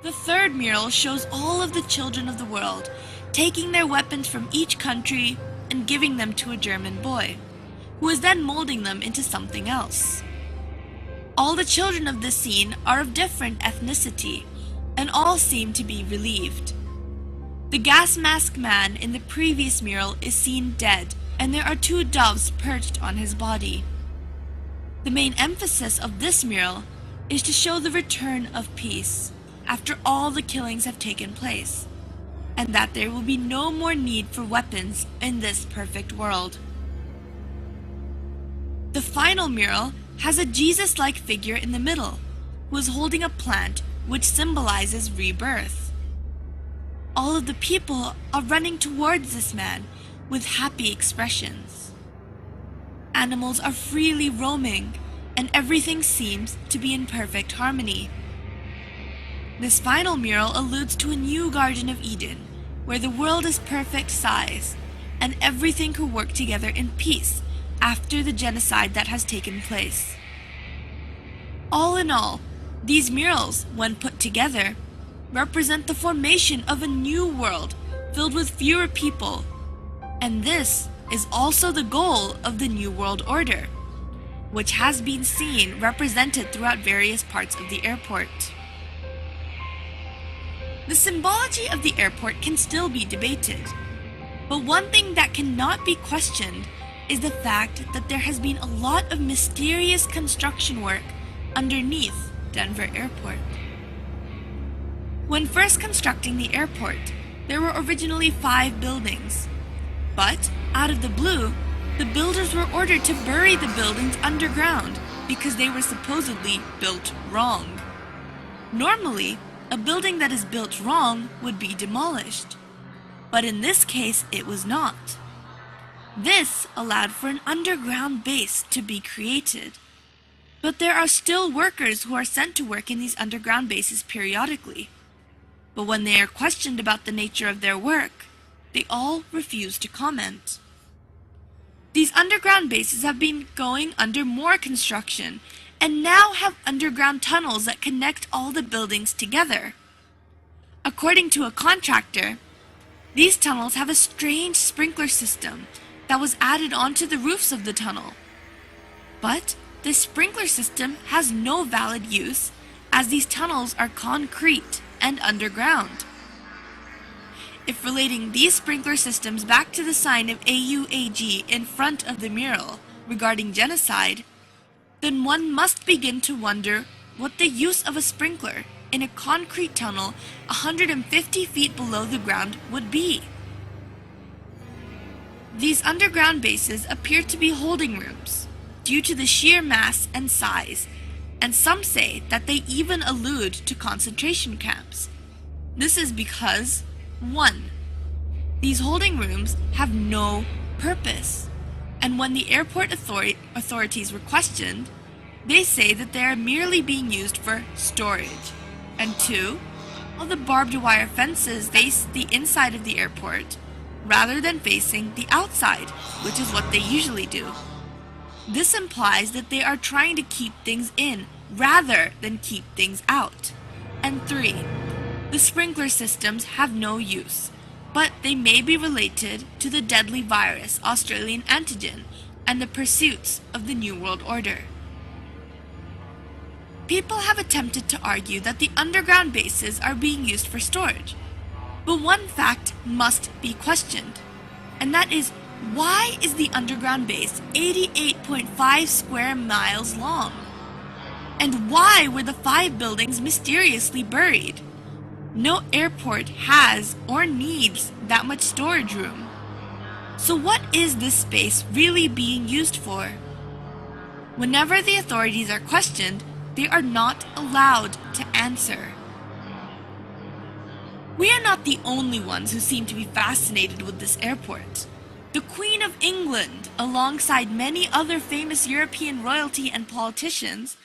The third mural shows all of the children of the world taking their weapons from each country and giving them to a German boy, who is then molding them into something else. All the children of this scene are of different ethnicity, and all seem to be relieved. The gas mask man in the previous mural is seen dead, and there are two doves perched on his body. The main emphasis of this mural is to show the return of peace after all the killings have taken place, and that there will be no more need for weapons in this perfect world. The final mural has a Jesus-like figure in the middle, who is holding a plant which symbolizes rebirth. All of the people are running towards this man with happy expressions. Animals are freely roaming, and everything seems to be in perfect harmony. This final mural alludes to a new Garden of Eden, where the world is perfect size, and everything could work together in peace after the genocide that has taken place. All in all, these murals, when put together, represent the formation of a new world filled with fewer people, and this is also the goal of the New World Order, which has been seen represented throughout various parts of the airport. The symbology of the airport can still be debated, but one thing that cannot be questioned is the fact that there has been a lot of mysterious construction work underneath Denver Airport. When first constructing the airport, there were originally 5 buildings, but out of the blue, the builders were ordered to bury the buildings underground because they were supposedly built wrong. Normally, a building that is built wrong would be demolished, but in this case it was not. This allowed for an underground base to be created, but there are still workers who are sent to work in these underground bases periodically. But when they are questioned about the nature of their work, they all refuse to comment. These underground bases have been going under more construction and now have underground tunnels that connect all the buildings together. According to a contractor, these tunnels have a strange sprinkler system that was added onto the roofs of the tunnel. But this sprinkler system has no valid use, as these tunnels are concrete and underground. If relating these sprinkler systems back to the sign of AUAG in front of the mural regarding genocide, then one must begin to wonder what the use of a sprinkler in a concrete tunnel 150 feet below the ground would be. These underground bases appear to be holding rooms due to the sheer mass and size, and some say that they even allude to concentration camps. This is because 1. These holding rooms have no purpose, and when the airport authorities were questioned, they say that they are merely being used for storage. And 2, all the barbed wire fences face the inside of the airport rather than facing the outside, which is what they usually do. This implies that they are trying to keep things in rather than keep things out. And 3, the sprinkler systems have no use, but they may be related to the deadly virus Australian antigen and the pursuits of the New World Order. People have attempted to argue that the underground bases are being used for storage, but one fact must be questioned, and that is, why is the underground base 88.5 square miles long? And why were the 5 buildings mysteriously buried? No airport has or needs that much storage room. So what is this space really being used for? Whenever the authorities are questioned, they are not allowed to answer. We are not the only ones who seem to be fascinated with this airport. The Queen of England, alongside many other famous European royalty and politicians,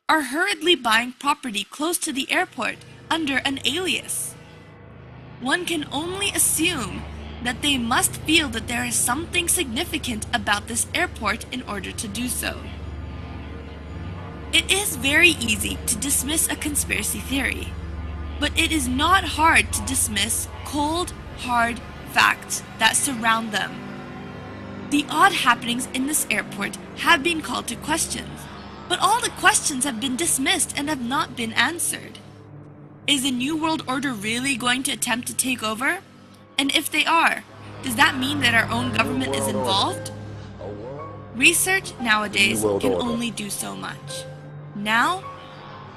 are hurriedly buying property close to the airport under an alias. One can only assume that they must feel that there is something significant about this airport in order to do so. It is very easy to dismiss a conspiracy theory, but it is not hard to dismiss cold, hard facts that surround them. The odd happenings in this airport have been called to questions, but all the questions have been dismissed and have not been answered. Is the New World Order really going to attempt to take over? And if they are, does that mean that our own government is involved? Research nowadays can only do so much. Now,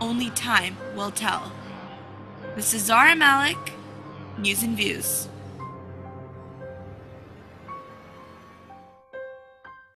only time will tell. This is Zara Malik, News and Views.